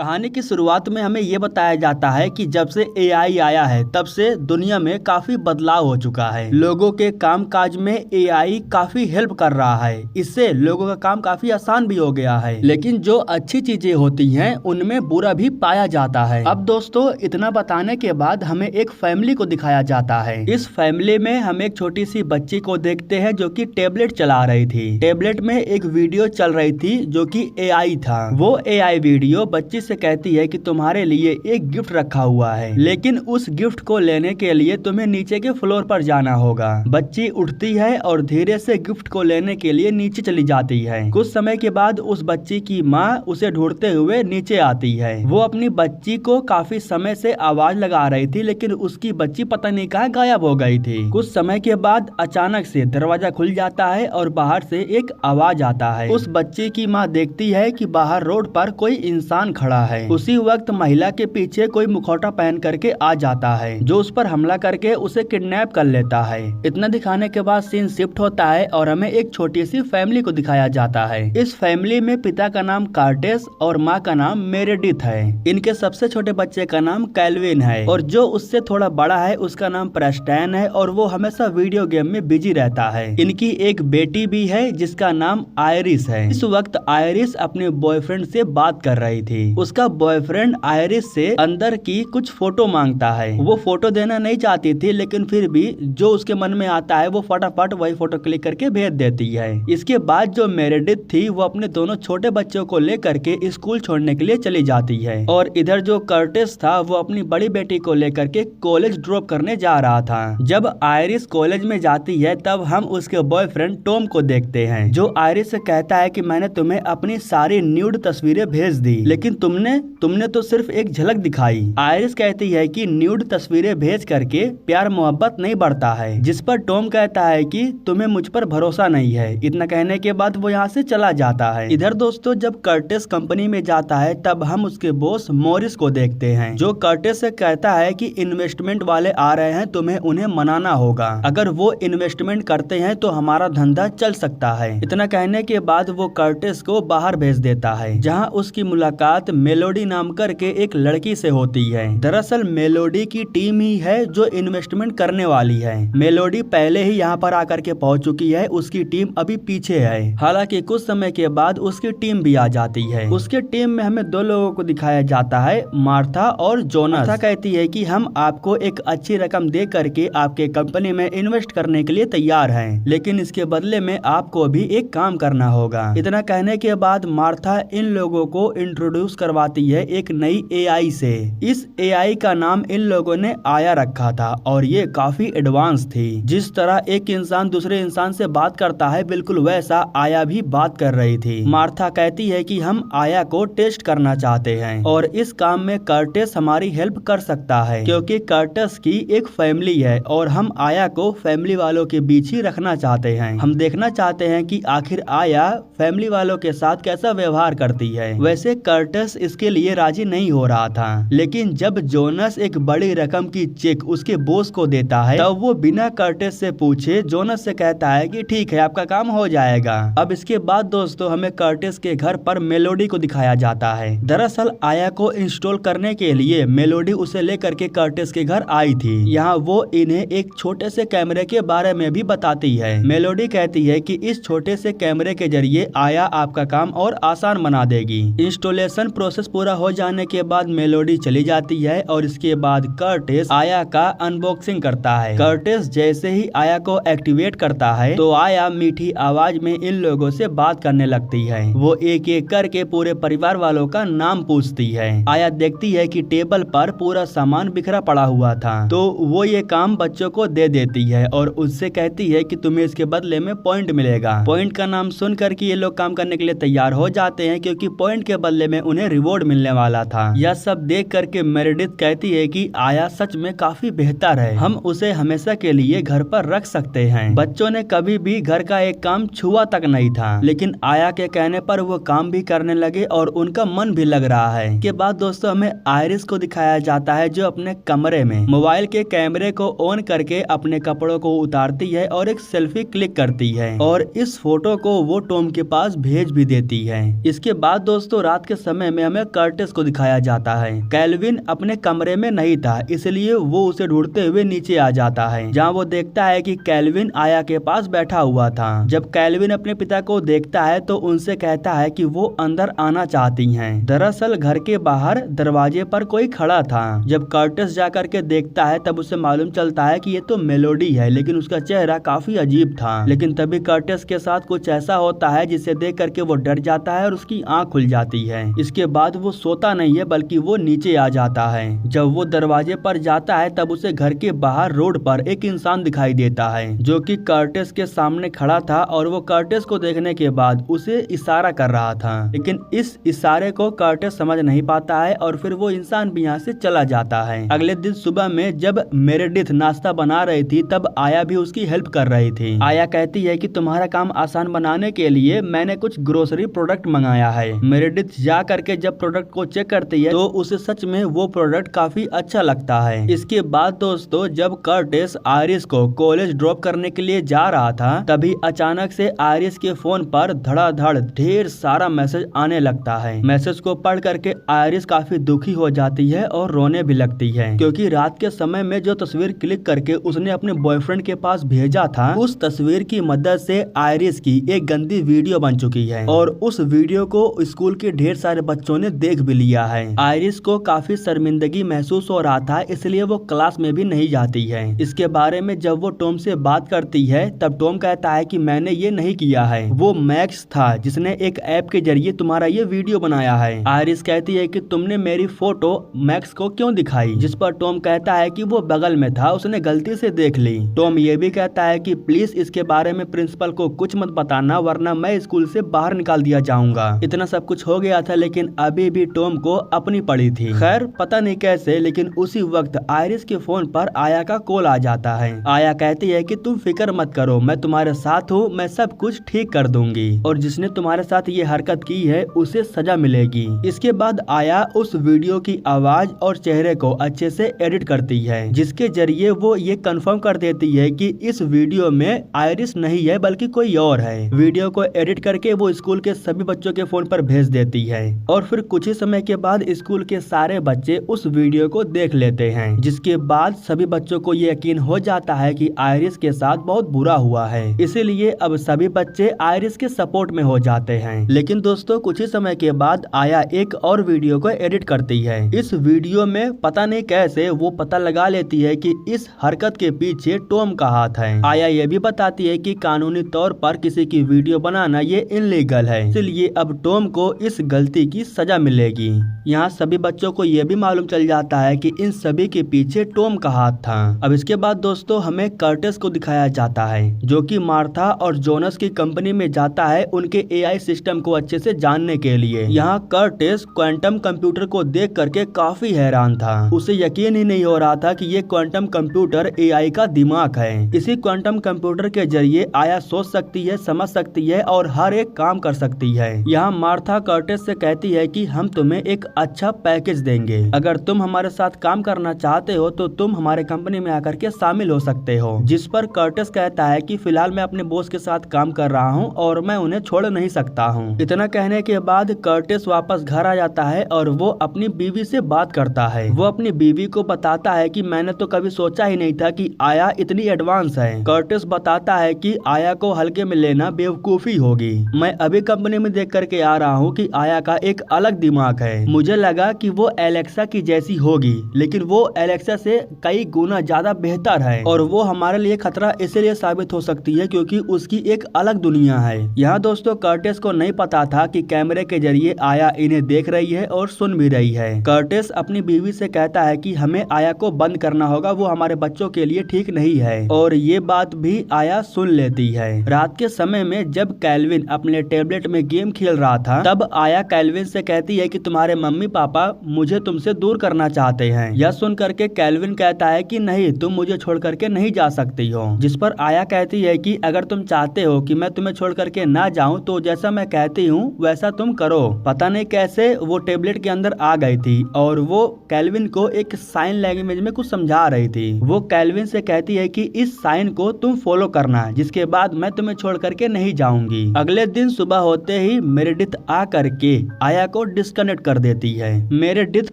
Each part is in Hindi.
कहानी की शुरुआत में हमें ये बताया जाता है कि जब से एआई आया है तब से दुनिया में काफी बदलाव हो चुका है। लोगों के काम काज में एआई काफी हेल्प कर रहा है। इससे लोगों का काम काफी आसान भी हो गया है, लेकिन जो अच्छी चीजें होती हैं उनमें बुरा भी पाया जाता है। अब दोस्तों इतना बताने के बाद हमें एक फैमिली को दिखाया जाता है। इस फैमिली में हम एक छोटी सी बच्ची को देखते हैं जो कि टेबलेट चला रही थी। टेबलेट में एक वीडियो चल रही थी जो कि एआई था। वो एआई वीडियो बच्ची से कहती है कि तुम्हारे लिए एक गिफ्ट रखा हुआ है, लेकिन उस गिफ्ट को लेने के लिए तुम्हें नीचे के फ्लोर पर जाना होगा। बच्ची उठती है और धीरे से गिफ्ट को लेने के लिए नीचे चली जाती है। कुछ समय के बाद उस बच्ची की माँ उसे ढूंढते हुए नीचे आती है। वो अपनी बच्ची को काफी समय से आवाज लगा रही थी, लेकिन उसकी बच्ची पता नहीं कहाँ गायब हो गई थी। कुछ समय के बाद अचानक से दरवाजा खुल जाता है और बाहर से एक आवाज आता है। उस बच्ची की माँ देखती है कि बाहर रोड पर कोई इंसान खड़ा है। उसी वक्त महिला के पीछे कोई मुखौटा पहन करके आ जाता है, जो उस पर हमला करके उसे किडनैप कर लेता है। इतना दिखाने के बाद सीन शिफ्ट होता है और हमें एक छोटी सी फैमिली को दिखाया जाता है। इस फैमिली में पिता का नाम कार्टेस और माँ का नाम मेरेडिथ है। इनके सबसे छोटे बच्चे का नाम कैल्विन है और जो उससे थोड़ा बड़ा है उसका नाम प्रेस्टैन है और वो हमेशा वीडियो गेम में बिजी रहता है। इनकी एक बेटी भी है जिसका नाम आयरिस है। इस वक्त आयरिस अपने बॉयफ्रेंड से बात कर रही थी। उसका बॉयफ्रेंड आयरिस से अंदर की कुछ फोटो मांगता है। वो फोटो देना नहीं चाहती थी, लेकिन फिर भी जो उसके मन में आता है वो फटाफट वही फोटो क्लिक करके भेज देती है। इसके बाद जो मेरेडिथ थी वो अपने दोनों छोटे बच्चों को लेकर के स्कूल छोड़ने के लिए चली जाती है और इधर जो कर्टिस था वो अपनी बड़ी बेटी को लेकर के कॉलेज ड्रॉप करने जा रहा था। जब आयरिस कॉलेज में जाती है तब हम उसके बॉयफ्रेंड टॉम को देखते हैं, जो आयरिस से कहता है कि मैंने तुम्हें अपनी सारी न्यूड तस्वीरें भेज दी, लेकिन तुमने तो सिर्फ एक झलक दिखाई। आयरिस कहती है कि न्यूड तस्वीरें भेज करके प्यार मोहब्बत नहीं बढ़ता है, जिस पर टॉम कहता है कि तुम्हें मुझ पर भरोसा नहीं है। इतना कहने के बाद वो यहाँ से चला जाता है। इधर दोस्तों जब कर्टिस कंपनी में जाता है तब हम उसके बॉस मॉरिस को देखते हैं, जो कर्टिस से कहता है कि इन्वेस्टमेंट वाले आ रहे हैं, तुम्हें उन्हें मनाना होगा। अगर वो इन्वेस्टमेंट करते हैं तो हमारा धंधा चल सकता है। इतना कहने के बाद वो कर्टिस को बाहर भेज देता है, जहाँ उसकी मुलाकात मेलोडी नाम करके एक लड़की से होती है। दरअसल मेलोडी की टीम ही है जो इन्वेस्टमेंट करने वाली है। मेलोडी पहले ही यहाँ पर आकर के पहुँच चुकी है, उसकी टीम अभी पीछे है। हालांकि कुछ समय के बाद उसकी टीम भी आ जाती है। उसके टीम में हमें दो लोगों को दिखाया जाता है, मार्था और जोनस। मार्था कहती है कि हम आपको एक अच्छी रकम दे करके आपके कंपनी में इन्वेस्ट करने के लिए तैयार हैं, लेकिन इसके बदले में आपको भी एक काम करना होगा। इतना कहने के बाद मार्था इन लोगों को इंट्रोड्यूस करवाती है एक नई एआई से। इस एआई का नाम इन लोगों ने आया रखा था और ये काफी एडवांस थी। जिस तरह एक इंसान दूसरे इंसान से बात करता है बिल्कुल वैसा आया भी बात कर रही थी। मार्था कहती है कि हम आया को टेस्ट करना चाहते हैं और इस काम में कर्टिस हमारी हेल्प कर सकता है, क्योंकि कर्टिस की एक फैमिली है और हम आया को फैमिली वालों के बीच ही रखना चाहते हैं। हम देखना चाहते हैं कि आखिर आया फैमिली वालों के साथ कैसा व्यवहार करती है। वैसे कर्टिस इसके लिए राजी नहीं हो रहा था, लेकिन जब जोनस एक बड़ी रकम की चेक उसके बॉस को देता है तब वो बिना कर्टिस से पूछे जोनस से कहता है कि ठीक है आपका काम हो जाएगा। अब इसके बाद दोस्तों हमें कर्टिस के घर पर मेलोडी को दिखाया जाता है। दरअसल आया को इंस्टॉल करने के लिए मेलोडी उसे लेकर के कर्टिस के घर आई थी। यहाँ वो इन्हें एक छोटे से कैमरे के बारे में भी बताती है। मेलोडी कहती है कि इस छोटे से कैमरे के जरिए आया आपका काम और आसान बना देगी। इंस्टॉलेशन प्रोसेस पूरा हो जाने के बाद मेलोडी चली जाती है और इसके बाद कर्टिस आया का अनबॉक्सिंग करता है। कर्टिस जैसे ही आया को एक्टिवेट करता है तो आया मीठी आवाज में इन लोगों से बात करने लगती है। वो एक एक करके पूरे परिवार वालों का नाम पूछती है। आया देखती है कि टेबल पर पूरा सामान बिखरा पड़ा हुआ था, तो वो ये काम बच्चों को दे देती है और उससे कहती है कि तुम्हें इसके बदले में पॉइंट मिलेगा। पॉइंट का नाम सुन करके ये लोग काम करने के लिए तैयार हो जाते हैं, क्योंकि पॉइंट के बदले में उन्हें रिवॉर्ड मिलने वाला था। यह सब देख करके मेरेडिथ कहती है कि आया सच में काफी बेहतर है, हम उसे हमेशा के लिए घर पर रख सकते हैं। बच्चों ने कभी भी घर का एक काम छुआ तक नहीं था, लेकिन आया के कहने पर वो काम भी करने लगे और उनका मन भी लग रहा है। के बाद दोस्तों हमें आयरिस को दिखाया जाता है, जो अपने कमरे में मोबाइल के कैमरे को ऑन करके अपने कपड़ों को उतारती है और एक सेल्फी क्लिक करती है और इस फोटो को वो टॉम के पास भेज भी देती है। इसके बाद दोस्तों रात के समय में हमें कर्टिस को दिखाया जाता है। केल्विन अपने कमरे में नहीं था, इसलिए वो उसे ढूंढते हुए नीचे आ जाता है, जहाँ वो देखता है कि केल्विन आया के पास बैठा हुआ था। जब केल्विन अपने पिता को देखता है तो उनसे कहता है कि वो अंदर आना चाहती हैं। दरअसल घर के बाहर दरवाजे पर कोई खड़ा था। जब कर्टिस जाकर के देखता है तब उसे मालूम चलता है कि ये तो मेलोडी है, लेकिन उसका चेहरा काफी अजीब था। लेकिन तभी कर्टिस के साथ कुछ ऐसा होता है जिसे देख करके वो डर जाता है और उसकी आंख खुल जाती है। इसके बाद वो सोता नहीं है बल्कि वो नीचे आ जाता है। जब वो दरवाजे पर जाता है तब उसे घर के बाहर रोड पर एक इंसान दिखाई देता है जो कि कर्टिस के सामने खड़ा था और वो कर्टिस को देखने के बाद उसे इशारा कर रहा था, लेकिन इस इशारे को कर्टिस समझ नहीं पाता है और फिर वो इंसान भी यहाँ से चला जाता है। अगले दिन सुबह में जब मेरेडिथ नाश्ता बना रही थी तब आया भी उसकी हेल्प कर रही थी। आया कहती है कि तुम्हारा काम आसान बनाने के लिए मैंने कुछ ग्रोसरी प्रोडक्ट मंगाया है। मेरेडिथ जा करके जब प्रोडक्ट को चेक करती है तो उसे सच में वो प्रोडक्ट काफी अच्छा लगता है। इसके बाद दोस्तों जब कर्टिस आयरिस को कॉलेज ड्रॉप करने के लिए जा रहा था तभी अचानक से आयरिस के फोन पर धड़ाधड़ ढेर सारा मैसेज आने लगता है। मैसेज को पढ़ करके आयरिस काफी दुखी हो जाती है और रोने भी लगती है, क्योंकि रात के समय में जो तस्वीर क्लिक करके उसने अपने बॉयफ्रेंड के पास भेजा था उस तस्वीर की मदद से आयरिस की एक गंदी वीडियो बन चुकी है और उस वीडियो को स्कूल के ढेर सारे बच्चों ने देख भी लिया है। आयरिस को काफी शर्मिंदगी महसूस हो रहा था, इसलिए वो क्लास में भी नहीं जाती है। इसके बारे में जब वो टॉम से बात करती है तब टॉम कहता है कि मैंने ये नहीं किया है, वो मैक्स था जिसने एक ऐप के जरिए तुम्हारा ये वीडियो बनाया है। आयरिस कहती है कि तुमने मेरी फोटो मैक्स को क्यों दिखाई, जिस पर टॉम कहता है कि वो बगल में था, उसने गलती से देख ली। टॉम ये भी कहता है कि प्लीज इसके बारे में प्रिंसिपल को कुछ मत बताना वरना मैं स्कूल से बाहर निकाल दिया जाऊंगा। इतना सब कुछ हो गया था लेकिन अभी भी टॉम को अपनी पड़ी थी। खैर पता नहीं कैसे लेकिन उसी वक्त आयरिस के फोन पर आया का कॉल आ जाता है। आया कहती है कि तुम फिक्र मत करो, मैं तुम्हारे साथ हूँ, मैं सब कुछ ठीक कर दूंगी और जिसने तुम्हारे साथ ये हरकत की है उसे सजा मिलेगी। इसके बाद आया उस वीडियो की आवाज और चेहरे को अच्छे से एडिट करती है, जिसके जरिए वो ये कंफर्म कर देती है कि इस वीडियो में आयरिस नहीं है बल्कि कोई और है। वीडियो को एडिट करके वो स्कूल के सभी बच्चों के फोन पर भेज देती है और फिर कुछ ही समय के बाद स्कूल के सारे बच्चे उस वीडियो को देख लेते हैं, जिसके बाद सभी बच्चों को ये यकीन हो जाता है कि आयरिस के साथ बहुत बुरा हुआ है। इसीलिए अब सभी बच्चे आयरिस के सपोर्ट में हो जाते हैं। लेकिन दोस्तों कुछ ही समय के बाद आया एक और वीडियो को एडिट करती है। इस वीडियो में पता नहीं कैसे वो पता लगा लेती है कि इस हरकत के पीछे टॉम का हाथ है। आया ये भी बताती है कि कानूनी तौर पर किसी की वीडियो बनाना ये इनलीगल है, इसलिए अब टॉम को इस गलती की सजा मिलेगी। यहाँ सभी बच्चों को ये भी मालूम चल जाता है कि इन सभी के पीछे टॉम का हाथ था। अब इसके बाद दोस्तों हमें कर्टिस को दिखाया जाता है जो कि मार्था और जोनस की कंपनी में जाता है उनके एआई सिस्टम को अच्छे से जानने के लिए। यहाँ कर्टिस क्वांटम कंप्यूटर को देख करके काफी हैरान था। उसे यकीन ही नहीं हो रहा था कि ये क्वांटम कंप्यूटर एआई का दिमाग है। इसी क्वांटम कंप्यूटर के जरिए आया सोच सकती है, समझ सकती है और हर एक काम कर सकती है। यहाँ मार्था कर्टिस से कहती है कि हम तुम्हें एक अच्छा पैकेज देंगे, अगर तुम हमारे साथ काम करना चाहते हो तो तुम हमारे कंपनी में आकर के शामिल हो सकते हो। जिस पर कर्टिस कहता है कि फिलहाल मैं अपने बॉस के साथ काम कर रहा हूँ और मैं उन्हें छोड़ नहीं सकता हूँ। इतना कहने के बाद कर्टिस वापस घर आ जाता है और वो अपनी बीवी से बात करता है। वो अपनी बीवी को बताता है कि मैंने तो कभी सोचा ही नहीं था कि आया इतनी एडवांस है। कर्टिस बताता है कि आया को हल्के में लेना बेवकूफी होगी। मैं अभी कंपनी में देख करके आ रहा हूँ कि आया का एक अलग दिमाग है। मुझे लगा कि वो एलेक्सा की जैसी होगी, लेकिन वो एलेक्सा से कई गुना ज्यादा बेहतर है और वो हमारे लिए खतरा इसलिए साबित हो सकती है क्योंकि उसकी एक अलग दुनिया है। यहाँ दोस्तों कर्टिस को नहीं पता था कि कैमरे के जरिए आया इन्हें देख रही है और सुन भी रही है। कर्टिस अपनी बीवी से कहता है कि हमें आया को बंद करना होगा, वो हमारे बच्चों के लिए ठीक नहीं है और ये बात भी आया सुन लेती है। रात के समय में जब केल्विन अपने टेबलेट में गेम खेल रहा था तब आया केल्विन से कहती है कि तुम्हारे मम्मी पापा मुझे तुमसे दूर करना चाहते हैं। यह सुन करके केल्विन कहता है कि नहीं, तुम मुझे छोड़ करके नहीं जा सकती हो। जिस पर आया कहती है कि अगर तुम चाहते हो कि मैं तुम्हें छोड़ करके ना जाऊं तो जैसा मैं कहती हूँ वैसा तुम करो। पता नहीं कैसे वो टेबलेट के अंदर आ गई थी और वो केल्विन को एक साइन लैंग्वेज में कुछ समझा रही थी। वो केल्विन से कहती है कि इस साइन को तुम फॉलो करना, जिसके बाद मैं तुम्हें छोड़ करके नहीं जाऊंगी। अगले दिन सुबह होते ही मेरेडिथ आ करके आया को डिस्कनेक्ट कर देती है। मेरेडिथ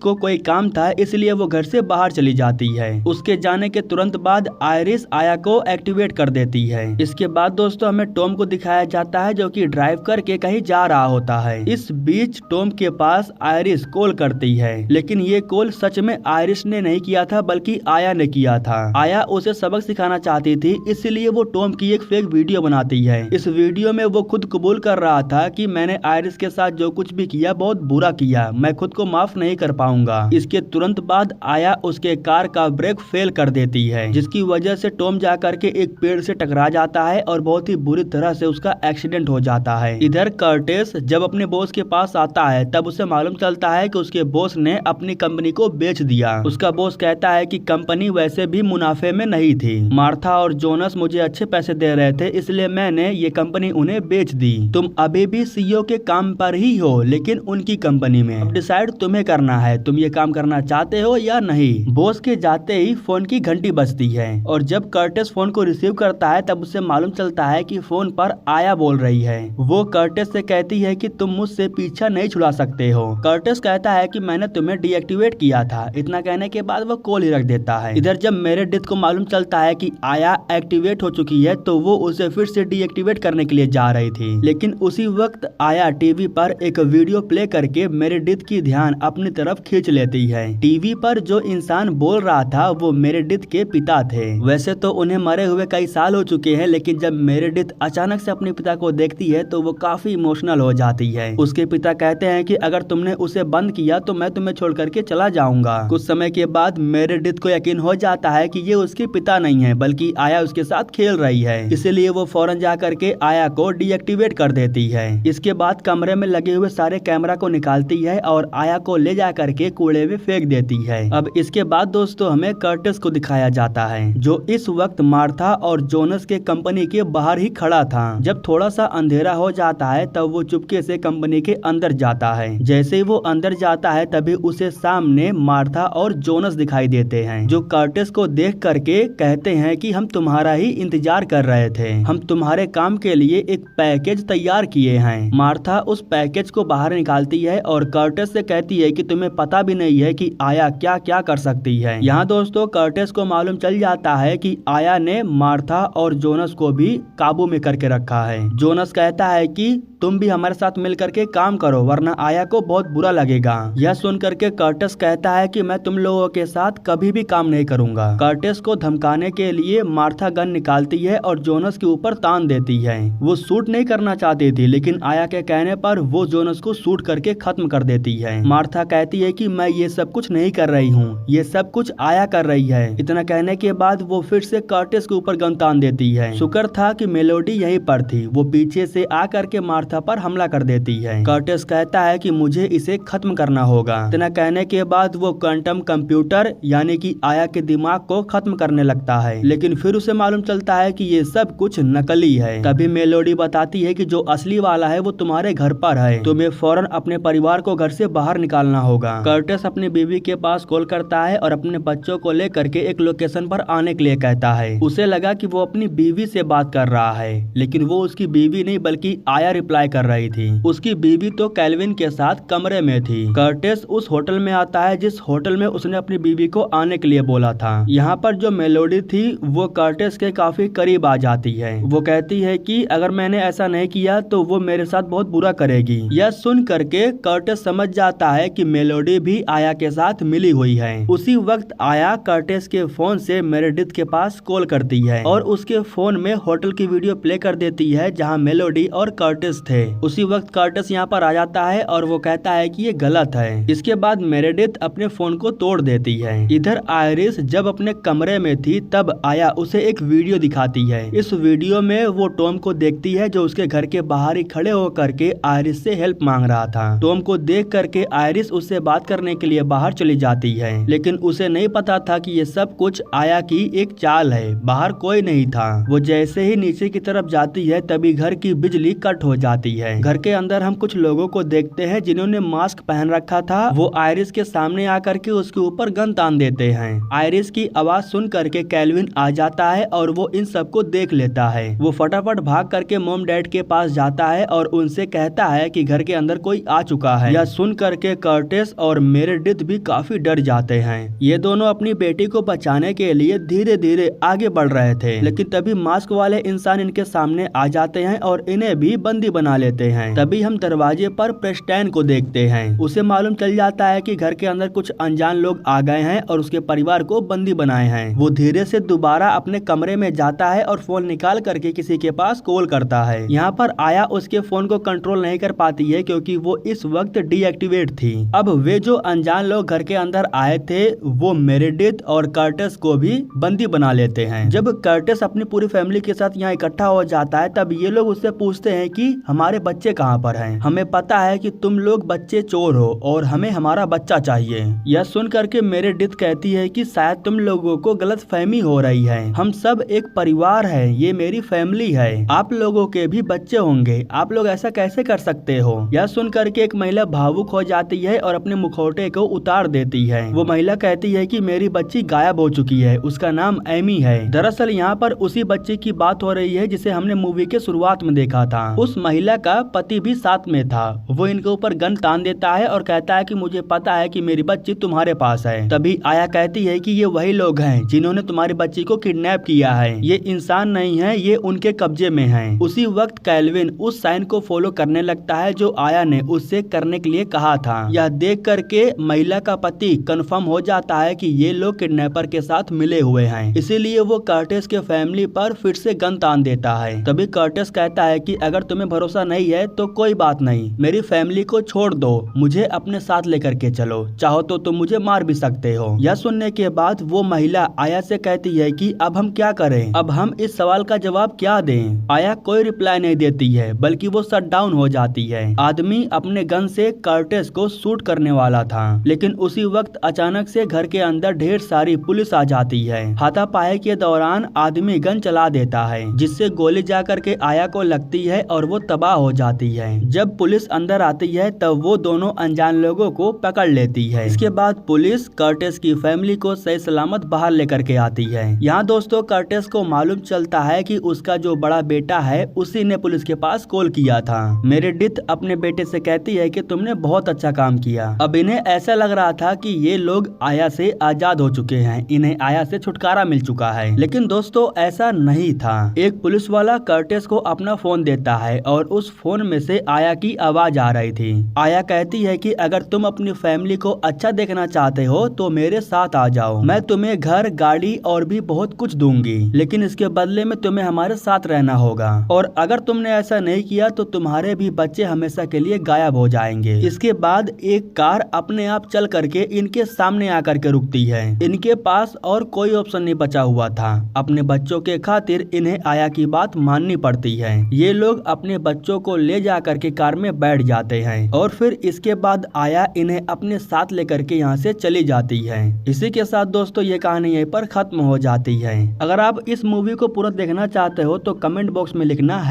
को कोई काम था इसलिए वो घर से बाहर चली जाती है। उसके जाने के तुरंत बाद आयरिस आया को एक्टिवेट कर देती है। इसके बाद दोस्तों हमें टॉम को दिखाया जाता है जो कि ड्राइव करके कहीं जा रहा होता है। इस बीच टॉम के पास आयरिस कॉल करती है, लेकिन ये कॉल सच में आयरिस ने नहीं किया था बल्कि आया ने किया था। आया उसे सबक सिखाना चाहती थी, इसलिए वो टॉम की एक फेक वीडियो बनाती है। इस वीडियो में वो खुद कबूल कर रहा था कि मैंने आयरिस के साथ जो कुछ भी किया बहुत बुरा किया, मैं खुद को माफ नहीं कर पाऊंगा। इसके तुरंत बाद आया उसके कार का ब्रेक फेल कर देती है, जिसकी वजह से टॉम जाकर के एक पेड़ से टकरा जाता है और बहुत ही बुरी तरह से उसका एक्सीडेंट हो जाता है। इधर कर्टिस जब अपने बॉस के पास आता है तब उसे मालूम चलता है कि उसके बॉस ने अपनी कंपनी को बेच दिया। उसका बॉस कहता है कि कंपनी वैसे भी मुनाफे में नहीं थी, मार्था और जोनस मुझे अच्छे पैसे दे रहे थे इसलिए मैंने ये कंपनी उन्हें बेच दी। तुम अभी भी सीईओ के काम पर ही हो लेकिन उनकी कंपनी में। अब डिसाइड तुम्हें करना है, तुम ये काम करना चाहते हो या नहीं। बॉस के जाते ही फोन की घंटी बजती है और जब कर्टिस फोन को रिसीव करता है तब उसे मालूम चलता है कि फोन पर आया बोल रही है। वो कर्टिस से कहती है कि तुम मुझसे पीछा नहीं छुड़ा सकते हो। कर्टिस कहता है कि मैंने तुम्हें डीएक्टिवेट किया था। इतना कहने के बाद वो कॉल ही रख देता है। इधर जब मेरेडिथ को मालूम चलता है कि आया एक्टिवेट हो चुकी है तो वो उसे फिर से डीएक्टिवेट करने के लिए जा रही थी, लेकिन उसी वक्त आया टीवी पर एक वीडियो प्ले करके मेरेडिथ की ध्यान अपनी तरफ खींच लेती है। टीवी पर जो इंसान बोल रहा था वो मेरेडिथ के पिता थे। वैसे तो उन्हें मरे हुए कई साल हो चुके हैं, लेकिन जब मेरेडिथ अचानक से अपने पिता को देखती है तो वो काफी इमोशनल हो जाती है। उसके पिता कहते हैं कि अगर तुमने उसे बंद किया तो मैं तुम्हें छोड़ करके चला जाऊंगा। कुछ समय के बाद मेरेडिथ को यकीन हो जाता है कि ये उसके पिता नहीं है बल्कि आया उसके साथ खेल रही है, इसलिए वो फौरन जा करके आया को डीएक्टिवेट कर देती है। इसके बाद कमरे में लगे हुए सारे कैमरा को निकालती है और आया को ले जा करके कूड़े में फेंक देती है। अब इसके बाद दोस्तों हमें कर्टिस को दिखाया जाता है जो इस वक्त मार्था और जोनस के कंपनी के बाहर ही खड़ा था। जब थोड़ा सा अंधेरा हो जाता है तब वो चुपके से कंपनी के अंदर जाता है। जैसे ही वो अंदर जाता है तभी उसे सामने मार्था और जोनस दिखाई देते हैं, जो कर्टिस को देख करके कहते हैं कि हम तुम्हारा ही इंतजार कर रहे थे, हम तुम्हारे काम के लिए एक पैकेज तैयार किए हैं। मार्था उस पैकेज को बाहर निकालती है और कर्टिस से कहती है कि तुम्हें पता भी नहीं है कि आया क्या क्या कर सकती है। यहाँ दोस्तों कर्टिस को मालूम चल जाता है कि आया ने मार्था और जोनस को भी काबू में करके रखा है। जोनस कहता है कि तुम भी हमारे साथ मिल करके काम करो वरना आया को बहुत बुरा लगेगा। यह सुन करके कर्टिस कहता है कि मैं तुम लोगों के साथ कभी भी काम नहीं करूंगा। कर्टिस को धमकाने के लिए मार्था गन निकालती है और जोनस के ऊपर तान देती है। वो शूट नहीं करना चाहती थी, लेकिन आया के कहने पर वो जोनस को शूट करके खत्म कर देती है। मार्था कहती है कि मैं ये सब कुछ नहीं कर रही हूँ, ये सब कुछ आया कर रही है। इतना कहने के बाद वो फिर से कर्टिस के ऊपर गन तान देती है। शुक्र था कि मेलोडी यहीं पर थी, वो पीछे से आ करके मार्था पर हमला कर देती है। कर्टिस कहता है कि मुझे इसे खत्म करना होगा। इतना कहने के बाद वो क्वांटम कंप्यूटर यानी कि आया के दिमाग को खत्म करने लगता है, लेकिन फिर उसे मालूम चलता है कि ये सब कुछ नकली है। तभी मेलोडी बताती है कि जो असली वाला है वो तुम्हारे घर पर है, तुम्हें फौरन अपने परिवार को घर से बाहर निकालना होगा। कर्टिस अपनी बीवी के पास कॉल करता है और अपने बच्चों को लेकर के एक लोकेशन पर आने के लिए कहता है। उसे लगा कि वो अपनी बीवी से बात कर रहा है, लेकिन वो उसकी बीवी नहीं बल्कि आया रिप्लाई कर रही थी। उसकी बीवी तो कैल्विन के साथ कमरे में थी। कर्टिस उस होटल में आता है जिस होटल में उसने अपनी बीवी को आने के लिए बोला था। यहाँ पर जो मेलोडी थी वो कर्टिस के काफी करीब आ जाती है। वो कहती है कि अगर मैंने ऐसा नहीं किया तो वो मेरे साथ बहुत बुरा करेगी। यह सुन करके कर्टिस समझ जाता है कि मेलोडी भी आया के साथ मिली हुई है। उसी वक्त आया कर्टिस के फोन से मेरेडिथ के पास कॉल करती है और उसके फोन में होटल की वीडियो प्ले कर देती है जहाँ मेलोडी और कर्टिस थे। उसी वक्त कर्टिस यहाँ पर आ जाता है और वो कहता है कि ये गलत है। इसके बाद मेरेडिथ अपने फोन को तोड़ देती है। इधर आयरिस जब अपने कमरे में थी तब आया उसे एक वीडियो दिखाती है। इस वीडियो में वो टॉम को देखती है जो उसके घर के बाहर ही खड़े होकर के आयरिस से हेल्प मांग रहा था। टॉम को देख करके आयरिस उससे बात करने के लिए बाहर चली जाती है, लेकिन उसे नहीं पता था कि ये सब कुछ आया की एक चाल है। बाहर कोई नहीं था। वो जैसे ही नीचे की तरफ जाती है तभी घर की बिजली कट हो जाती जाती है। घर के अंदर हम कुछ लोगों को देखते हैं जिन्होंने मास्क पहन रखा था। वो आयरिस के सामने आकर के उसके ऊपर गन तान देते हैं। आयरिस की आवाज सुन करके कैल्विन आ जाता है और वो इन सबको देख लेता है। वो फटाफट भाग करके मॉम डैड के पास जाता है और उनसे कहता है कि घर के अंदर कोई आ चुका है। यह सुन करके कर्टिस और मेरेडिथ भी काफी डर जाते हैं। ये दोनों अपनी बेटी को बचाने के लिए धीरे धीरे आगे बढ़ रहे थे, लेकिन तभी मास्क वाले इंसान इनके सामने आ जाते हैं और इन्हें भी बंदी बना लेते हैं। तभी हम दरवाजे पर प्रेस्टैन को देखते हैं। उसे मालूम चल जाता है कि घर के अंदर कुछ अनजान लोग आ गए हैं और उसके परिवार को बंदी बनाए हैं। वो धीरे से दोबारा अपने कमरे में जाता है और फोन निकाल करके किसी के पास कॉल करता है। यहाँ पर आया उसके फोन को कंट्रोल नहीं कर पाती है क्योंकि वो इस वक्त डीएक्टिवेट थी। अब वे जो अनजान लोग घर के अंदर आए थे वो मेरेडिथ और कर्टिस को भी बंदी बना लेते हैं। जब कर्टिस अपनी पूरी फैमिली के साथ यहाँ इकट्ठा हो जाता है तब ये लोग उससे पूछते हैं कि हमारे बच्चे कहाँ पर हैं? हमें पता है कि तुम लोग बच्चे चोर हो और हमें हमारा बच्चा चाहिए। यह सुन करके मेरेडिथ कहती है कि शायद तुम लोगों को गलतफहमी हो रही है। हम सब एक परिवार है, ये मेरी फैमिली है। आप लोगों के भी बच्चे होंगे, आप लोग ऐसा कैसे कर सकते हो? यह सुन करके एक महिला भावुक हो जाती है और अपने मुखौटे को उतार देती है। वो महिला कहती है कि मेरी बच्ची गायब हो चुकी है, उसका नाम एमी है। दरअसल यहाँ पर उसी बच्चे की बात हो रही है जिसे हमने मूवी के शुरुआत में देखा था। उस महिला का पति भी साथ में था। वो इनके ऊपर गन तान देता है और कहता है कि मुझे पता है कि मेरी बच्ची तुम्हारे पास है। तभी आया कहती है कि ये वही लोग हैं जिन्होंने तुम्हारी बच्ची को किडनैप किया है। ये इंसान नहीं है, ये उनके कब्जे में है। उसी वक्त कैल्विन उस साइन को फॉलो करने लगता है जो आया ने उससे करने के लिए कहा था। यह देख करके महिला का पति कंफर्म हो जाता है कि ये लोग किडनैपर के साथ मिले हुए हैं, इसीलिए वो कर्टिस के फैमिली पर फिर से गन तान देता है। तभी कर्टिस कहता है कि अगर तुम्हें भरोसा नहीं है तो कोई बात नहीं, मेरी फैमिली को छोड़ दो, मुझे अपने साथ लेकर के चलो, चाहो तो तुम मुझे मार भी सकते हो। यह सुनने के बाद वो महिला आया से कहती है कि अब हम क्या करें, अब हम इस सवाल का जवाब क्या दें। आया कोई रिप्लाई नहीं देती है बल्कि वो शट डाउन हो जाती है। आदमी अपने गन से कर्टिस को शूट करने वाला था, लेकिन उसी वक्त अचानक से घर के अंदर ढेर सारी पुलिस आ जाती है। हाथापाई के दौरान आदमी गन चला देता है जिससे गोली जा करके आया को लगती है और वो तबाह हो जाती है। जब पुलिस अंदर आती है तब वो दोनों अनजान लोगों को पकड़ लेती है। इसके बाद पुलिस कर्टिस की फैमिली को सही सलामत बाहर लेकर के आती है। यहाँ दोस्तों कर्टिस को मालूम चलता है कि उसका जो बड़ा बेटा है उसी ने पुलिस के पास कॉल किया था। मेरेडिथ अपने बेटे से कहती है कि तुमने बहुत अच्छा काम किया। अब इन्हें ऐसा लग रहा था कि ये लोग आया से आजाद हो चुके हैं, इन्हें आया से छुटकारा मिल चुका है, लेकिन दोस्तों ऐसा नहीं था। एक पुलिस वाला कर्टिस को अपना फोन देता है और उस फोन में से आया की आवाज आ रही थी। आया कहती है कि अगर तुम अपनी फैमिली को अच्छा देखना चाहते हो तो मेरे साथ आ जाओ, मैं तुम्हें घर, गाड़ी और भी बहुत कुछ दूंगी, लेकिन इसके बदले में तुम्हें हमारे साथ रहना होगा, और अगर तुमने ऐसा नहीं किया तो तुम्हारे भी बच्चे हमेशा के लिए गायब हो जाएंगे। इसके बाद एक कार अपने आप चल करके इनके सामने आकर के रुकती है। इनके पास और कोई ऑप्शन नहीं बचा हुआ था, अपने बच्चों के खातिर इन्हें आया की बात माननी पड़ती है। ये लोग अपने बच्चों को ले जा करके कार में बैठ जाते हैं और फिर इसके बाद आया इन्हें अपने साथ लेकर के यहाँ से चली जाती है। इसी के साथ दोस्तों ये कहानी यहीं पर खत्म हो जाती है। अगर आप इस मूवी को पूरा देखना चाहते हो तो कमेंट बॉक्स में लिखना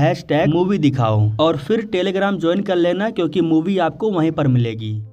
#मूवी दिखाओ और फिर टेलीग्राम ज्वाइन कर लेना क्योंकि मूवी आपको वहीं पर मिलेगी।